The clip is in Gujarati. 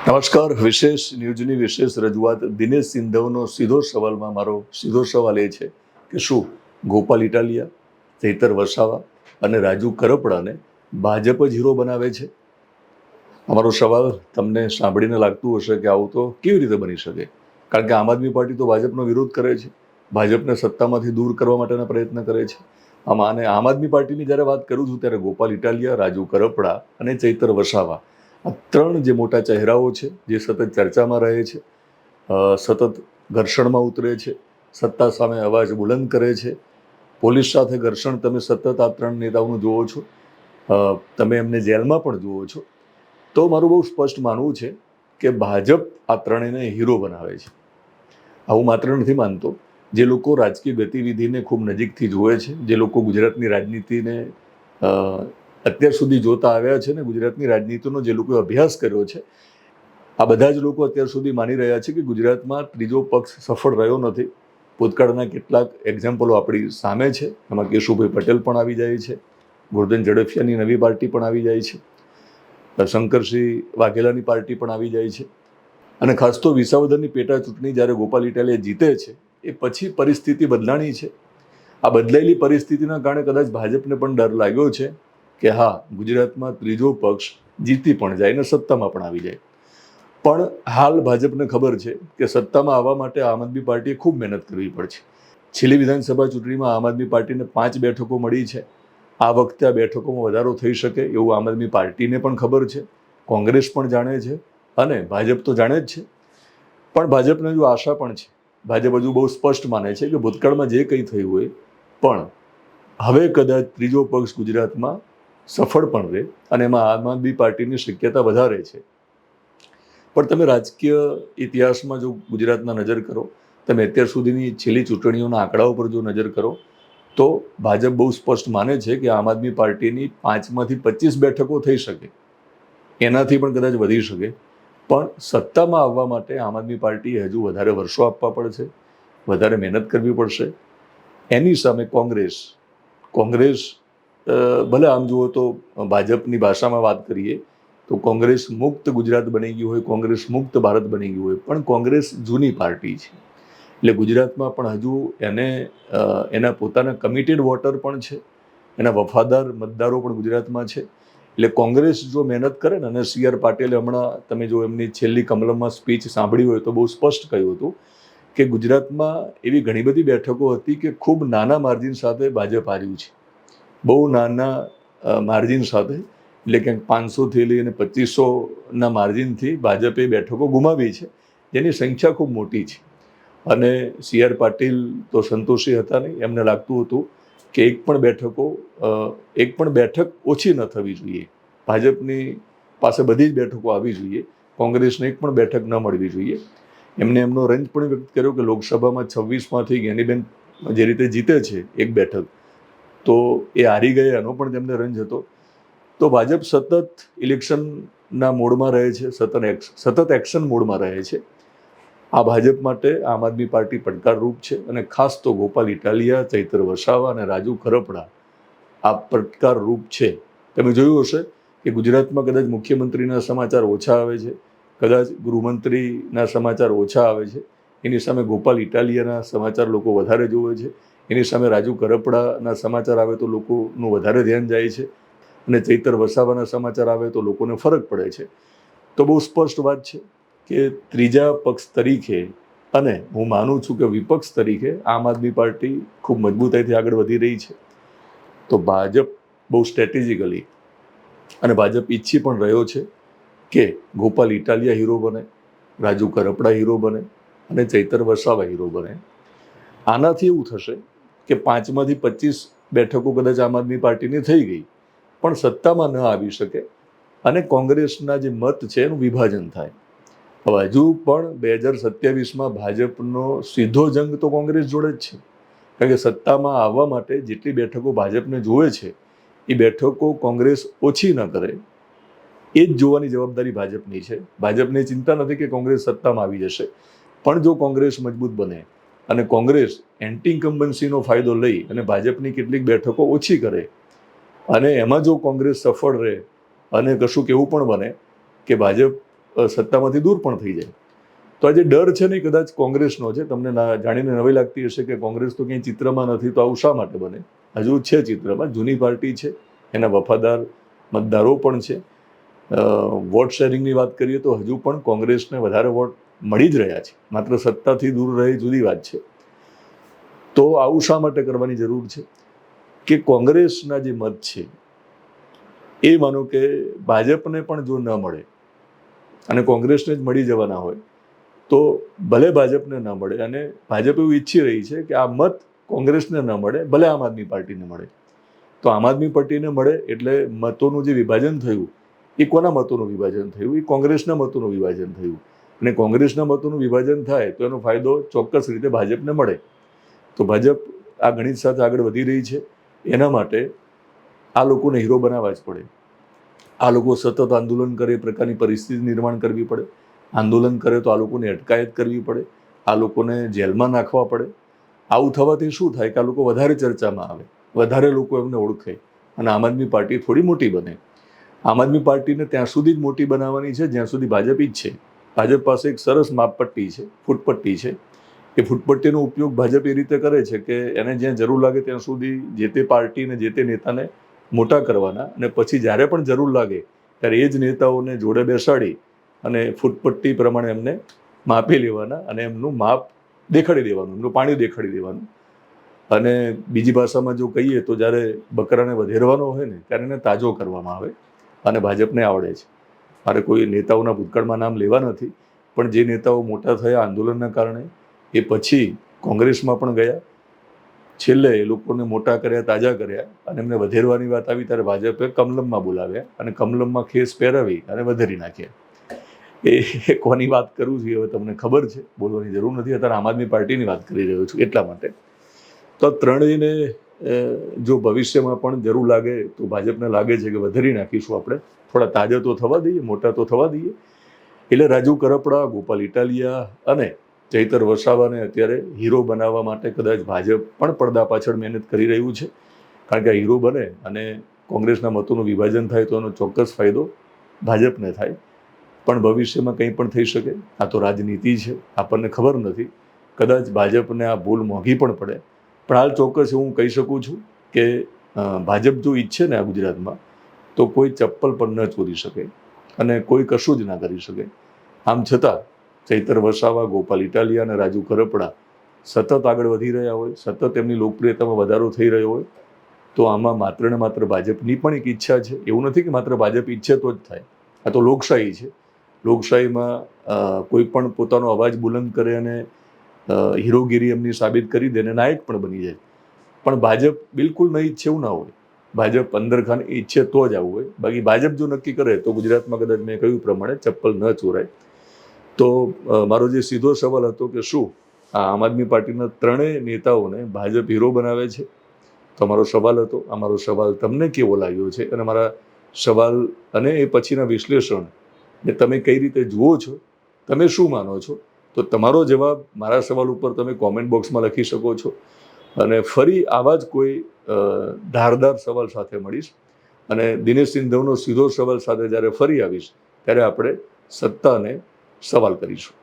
નમસ્કાર. વિશેષ ન્યૂઝની વિશેષ રજૂઆત દિનેશ સિંધવનો સીધો સવાલમાં મારો સીધો સવાલ એ છે કે શું ગોપાલ ઇટાલિયા, ચૈતર વસાવા અને રાજુ કરપડાને ભાજપ જ હીરો બનાવે છે? અમારો સવાલ તમને સાંભળીને લાગતું હશે કે આવું તો કેવી રીતે બની શકે, કારણ કે આમ આદમી પાર્ટી તો ભાજપનો વિરોધ કરે છે, ભાજપને સત્તામાંથી દૂર કરવા માટેના પ્રયત્ન કરે છે. અને આમ આદમી પાર્ટીની જ્યારે વાત કરું છું ત્યારે ગોપાલ ઇટાલિયા, રાજુ કરપડા અને ચૈતર વસાવા આ ત્રણ જે મોટા ચહેરાઓ છે, જે સતત ચર્ચામાં રહે છે, સતત ઘર્ષણમાં ઉતરે છે, સત્તા સામે અવાજ બુલંદ કરે છે. પોલીસ સાથે ઘર્ષણ તમે સતત આ ત્રણ નેતાઓનું જુઓ છો, તમે એમને જેલમાં પણ જુઓ છો. તો મારું બહુ સ્પષ્ટ માનવું છે કે ભાજપ આ ત્રણેયને હીરો બનાવે છે. આવું માત્ર નથી માનતો. જે લોકો રાજકીય ગતિવિધિને ખૂબ નજીકથી જુએ છે, જે લોકો ગુજરાતની રાજનીતિને અત્યાર સુધી જોતા આવ્યા છે ને ગુજરાતની રાજનીતિનો જે લોકોએ અભ્યાસ કર્યો છે, આ બધા જ લોકો અત્યાર સુધી માની રહ્યા છે કે ગુજરાતમાં ત્રીજો પક્ષ સફળ રહ્યો નથી. ભૂતકાળના કેટલાક એક્ઝામ્પલો આપણી સામે છે. એમાં કેશુભાઈ પટેલ પણ આવી જાય છે, ગોરધન ઝડફિયાની નવી પાર્ટી પણ આવી જાય છે, શંકરસિંહ વાઘેલાની પાર્ટી પણ આવી જાય છે. અને ખાસ તો વિસાવદરની પેટા ચૂંટણી જ્યારે ગોપાલ ઇટાલિયા જીતે છે એ પછી પરિસ્થિતિ બદલાણી છે. આ બદલાયેલી પરિસ્થિતિના કારણે કદાચ ભાજપને પણ ડર લાગ્યો છે કે હા, ગુજરાતમાં ત્રીજો પક્ષ જીતી પણ જાય ને સત્તામાં પણ આવી જાય. પણ હાલ ભાજપને ખબર છે કે સત્તામાં આવવા માટે આમ આદમી પાર્ટીએ ખૂબ મહેનત કરવી પડશે. છેલ્લી વિધાનસભા ચૂંટણીમાં આમ આદમી પાર્ટીને 5 બેઠકો મળી છે. આ વખતે આ બેઠકોમાં વધારો થઈ શકે એવું આમ આદમી પાર્ટીને પણ ખબર છે, કોંગ્રેસ પણ જાણે છે અને ભાજપ તો જાણે જ છે. પણ ભાજપને હજુ આશા પણ છે. ભાજપ હજુ બહુ સ્પષ્ટ માને છે કે ભૂતકાળમાં જે કંઈ થયું હોય પણ હવે કદાચ ત્રીજો પક્ષ ગુજરાતમાં સફળ પણ રહે અને એમાં આમ આદમી પાર્ટીની શક્યતા વધારે છે. પણ તમે રાજકીય ઇતિહાસમાં જો ગુજરાતના નજર કરો, તમે અત્યાર સુધીની છેલ્લી ચૂંટણીઓના આંકડાઓ પર જો નજર કરો તો ભાજપ બહુ સ્પષ્ટ માને છે કે આમ આદમી પાર્ટીની 5માંથી 25 બેઠકો થઈ શકે, એનાથી પણ કદાચ વધી શકે. પણ સત્તામાં આવવા માટે આમ આદમી પાર્ટીએ હજુ વધારે વર્ષો આપવા પડશે, વધારે મહેનત કરવી પડશે. એની સામે કોંગ્રેસ ભલે આમ જુઓ તો ભાજપની ભાષામાં વાત કરીએ તો કોંગ્રેસ મુક્ત ગુજરાત બની ગયું હોય, કોંગ્રેસ મુક્ત ભારત બની ગયું હોય, પણ કોંગ્રેસ જૂની પાર્ટી છે. એટલે ગુજરાતમાં પણ હજુ એને એના પોતાના કમિટેડ વોટર પણ છે, એના વફાદાર મતદારો પણ ગુજરાતમાં છે. એટલે કોંગ્રેસ જો મહેનત કરે ને, અને સી આર પાટીલે હમણાં તમે જો એમની છેલ્લી કમલમમાં સ્પીચ સાંભળી હોય તો બહુ સ્પષ્ટ કહ્યું હતું કે ગુજરાતમાં એવી ઘણી બધી બેઠકો હતી કે ખૂબ નાના માર્જિન સાથે ભાજપ હાર્યું છે, બહુ નાના માર્જિન સાથે. એટલે કે 500થી લઈને 2500ના માર્જિનથી ભાજપે બેઠકો ગુમાવી છે, જેની સંખ્યા ખૂબ મોટી છે. અને સી આર પાટીલ તો સંતોષી હતા નહીં. એમને લાગતું હતું કે એક પણ બેઠક ઓછી ન થવી જોઈએ, ભાજપની પાસે બધી જ બેઠકો આવી જોઈએ, કોંગ્રેસને એક પણ બેઠક ન મળવી જોઈએ. એમને એમનો રંજ પણ વ્યક્ત કર્યો કે લોકસભામાં 26માંથી જ્ઞાનીબેન જે રીતે જીતે છે એક બેઠક, તો એ હારી ગયા એનો પણ તેમને રંજ હતો. તો ભાજપ સતત ઇલેક્શનના મોડમાં રહે છે, સતત એક્શન મોડમાં રહે છે. આ ભાજપ માટે આમ આદમી પાર્ટી પડકારરૂપ છે અને ખાસ તો ગોપાલ ઇટાલિયા, ચૈતર વસાવા અને રાજુ કરપડા આ પડકારરૂપ છે. તમે જોયું હશે કે ગુજરાતમાં કદાચ મુખ્યમંત્રીના સમાચાર ઓછા આવે છે, કદાચ ગૃહમંત્રીના સમાચાર ઓછા આવે છે, એની સામે ગોપાલ ઇટાલિયાના સમાચાર લોકો વધારે જોવે છે, એની સામે રાજુ કરપડાના સમાચાર આવે તો લોકોનું વધારે ધ્યાન જાય છે, અને ચૈતર વસાવાના સમાચાર આવે તો લોકોને ફરક પડે છે. તો બહુ સ્પષ્ટ વાત છે કે ત્રીજા પક્ષ તરીકે, અને હું માનું છું કે વિપક્ષ તરીકે આમ આદમી પાર્ટી ખૂબ મજબૂતાઈથી આગળ વધી રહી છે. તો ભાજપ બહુ સ્ટ્રેટેજિકલી અને ભાજપ ઈચ્છી પણ રહ્યો છે કે ગોપાલ ઇટાલિયા હીરો બને, રાજુ કરપડા હીરો બને અને ચૈતર વસાવા હીરો બને. આનાથી એવું થશે કે 5માંથી 25 બેઠકો કદાચ આમ આદમી પાર્ટીની થઈ ગઈ, પણ સત્તામાં ન આવી શકે અને કોંગ્રેસના જે મત છે એનું વિભાજન થાય. હવે હજુ પણ 2027માં ભાજપનો સીધો જંગ તો કોંગ્રેસ જોડે જ છે, કારણ કે સત્તામાં આવવા માટે જેટલી બેઠકો ભાજપને જોવે છે એ બેઠકો કોંગ્રેસ ઓછી ન કરે, એ જ જોવાની જવાબદારી ભાજપની છે. ભાજપને ચિંતા નથી કે કોંગ્રેસ સત્તામાં આવી જશે, પણ જો કોંગ્રેસ મજબૂત બને અને કોંગ્રેસ એન્ટી ઇન્કમ્બન્સીનો ફાયદો લઈ અને ભાજપની કેટલીક બેઠકો ઓછી કરે, અને એમાં જો કોંગ્રેસ સફળ રહે અને કશુંક એવું પણ બને કે ભાજપ સત્તામાંથી દૂર પણ થઈ જાય. તો આ જે ડર છે ને કદાચ કોંગ્રેસનો છે. તમને જાણીને નવાઈ લાગતી હશે કે કોંગ્રેસ તો ક્યાંય ચિત્રમાં નથી, તો આવું શા માટે બને? હજુ છે ચિત્રમાં, જૂની પાર્ટી છે, એના વફાદાર મતદારો પણ છે. વોટ શેરિંગની વાત કરીએ તો હજુ પણ કોંગ્રેસને વધારે વોટ મળી જ રહ્યા છે, માત્ર સત્તાથી દૂર રહે જુદી વાત છે. તો આવું શા માટે કરવાની જરૂર છે કે કોંગ્રેસના જે મત છે એ માનો કે ભાજપને પણ જો ન મળે અને કોંગ્રેસને જ મળી જવાના હોય તો ભલે ભાજપને ન મળે, અને ભાજપ એવું ઈચ્છી રહી છે કે આ મત કોંગ્રેસને ન મળે, ભલે આમ આદમી પાર્ટીને મળે. તો આમ આદમી પાર્ટીને મળે એટલે મતોનું જે વિભાજન થયું એ કોના મતોનું વિભાજન થયું? એ કોંગ્રેસના મતોનું વિભાજન થયું. અને કોંગ્રેસના મતોનું વિભાજન થાય તો એનો ફાયદો ચોક્કસ રીતે ભાજપને મળે. તો ભાજપ આ ગણિત સાથે આગળ વધી રહી છે. એના માટે આ લોકોને હીરો બનાવવા જ પડે. આ લોકો સતત આંદોલન કરે એ પ્રકારની પરિસ્થિતિ નિર્માણ કરવી પડે. આંદોલન કરે તો આ લોકોને અટકાયત કરવી પડે, આ લોકોને જેલમાં નાખવા પડે. આવું થવાથી શું થાય કે આ લોકો વધારે ચર્ચામાં આવે, વધારે લોકો એમને ઓળખે અને આમ આદમી પાર્ટી થોડી મોટી બને. આમ આદમી પાર્ટીને ત્યાં સુધી જ મોટી બનાવવાની છે જ્યાં સુધી ભાજપ ઈચ્છે. ભાજપ પાસે એક સરસ માપપટ્ટી છે, ફૂટપટ્ટી છે. એ ફૂટપટ્ટીનો ઉપયોગ ભાજપ એ રીતે કરે છે કે એને જ્યાં જરૂર લાગે ત્યાં સુધી જે તે પાર્ટીને જે તે નેતાને મોટા કરવાના, અને પછી જ્યારે પણ જરૂર લાગે ત્યારે એ જ નેતાઓને જોડે બેસાડી અને ફૂટપટ્ટી પ્રમાણે એમને માપી લેવાના અને એમનું માપ દેખાડી દેવાનું, એમનું પાણી દેખાડી દેવાનું. અને બીજી ભાષામાં જો કહીએ તો જ્યારે બકરાને વધેરવાનો હોય ને ત્યારે એને તાજો કરવામાં આવે, અને ભાજપને આવડે છે. મારે કોઈ નેતાઓના ભૂતકાળમાં નામ લેવા નથી, પણ જે નેતાઓ મોટા થયા આંદોલનના કારણે એ પછી કોંગ્રેસમાં પણ ગયા, છેલ્લે એ લોકોને મોટા કર્યા, તાજા કર્યા, અને એમને વધેરવાની વાત આવી ત્યારે ભાજપે કમલમમાં બોલાવ્યા અને કમલમમાં ખેસ પહેરાવી અને વધેરી નાખ્યા. એ કોની વાત કરું છું હવે તમને ખબર છે, બોલવાની જરૂર નથી. અત્યારે આમ આદમી પાર્ટીની વાત કરી રહ્યો છું એટલા માટે. તો ત્રણેયને જો ભવિષ્યમાં પણ જરૂર લાગે તો ભાજપને લાગે છે કે વધેરી નાખીશું આપણે, થોડા તાજા તો થવા દઈએ, મોટા તો થવા દઈએ. એટલે રાજુ કરપડા, ગોપાલ ઇટાલિયા અને ચૈતર વસાવાને અત્યારે હીરો બનાવવા માટે કદાચ ભાજપ પણ પડદા પાછળ મહેનત કરી રહ્યું છે. કારણ કે આ હીરો બને અને કોંગ્રેસના મતોનું વિભાજન થાય તો એનો ચોક્કસ ફાયદો ભાજપને થાય. પણ ભવિષ્યમાં કંઈ પણ થઈ શકે. આ તો રાજનીતિ છે, આપણને ખબર નથી. કદાચ ભાજપને આ ભૂલ મોંઘી પણ પડે. પણ હાલ ચોક્કસ હું કહી શકું છું કે ભાજપ જો ઈચ્છે ને આ ગુજરાતમાં તો કોઈ ચપ્પલ પણ ન ચોરી શકે અને કોઈ કશું જ ના કરી શકે. આમ છતાં ચૈતર વસાવા, ગોપાલ ઇટાલિયા અને રાજુ કરપડા સતત આગળ વધી રહ્યા હોય, સતત એમની લોકપ્રિયતામાં વધારો થઈ રહ્યો હોય, તો આમાં માત્ર ને માત્ર ભાજપની પણ એક ઈચ્છા છે. એવું નથી કે માત્ર ભાજપ ઈચ્છે તો જ થાય. આ તો લોકશાહી છે. લોકશાહીમાં કોઈ પણ પોતાનો અવાજ બુલંદ કરે અને હીરોગીરી એમની સાબિત કરી દે ને નાયક પણ બની જાય. પણ ભાજપ બિલકુલ નહીં ઈચ્છે એવું ના હોય. ભાજપ અંદર ખાને ઈચ્છે તો જ આવું હોય. બાકી ભાજપ જો નક્કી કરે તો ગુજરાતમાં કદાચ મેં કહ્યું પ્રમાણે ચપ્પલ ન ચોરાય. તો મારો જે સીધો સવાલ હતો કે શું આ આમ આદમી પાર્ટીના ત્રણેય નેતાઓને ભાજપ હીરો બનાવે છે, તો મારો સવાલ હતો. આ મારો સવાલ તમને કેવો લાગ્યો છે? અને મારા સવાલ અને એ પછીના વિશ્લેષણ ને તમે કઈ રીતે જુઓ છો, તમે શું માનો છો? તો તમારો જવાબ મારા સવાલ ઉપર તમે કોમેન્ટ બોક્સમાં લખી શકો છો. અને ફરી આવા જ કોઈ ધારદાર સવાલ સાથે મળીશ. અને દિનેશ સિંધવનો સીધો સવાલ સાથે જ્યારે ફરી આવીશ ત્યારે આપણે સત્તાને સવાલ કરીશું.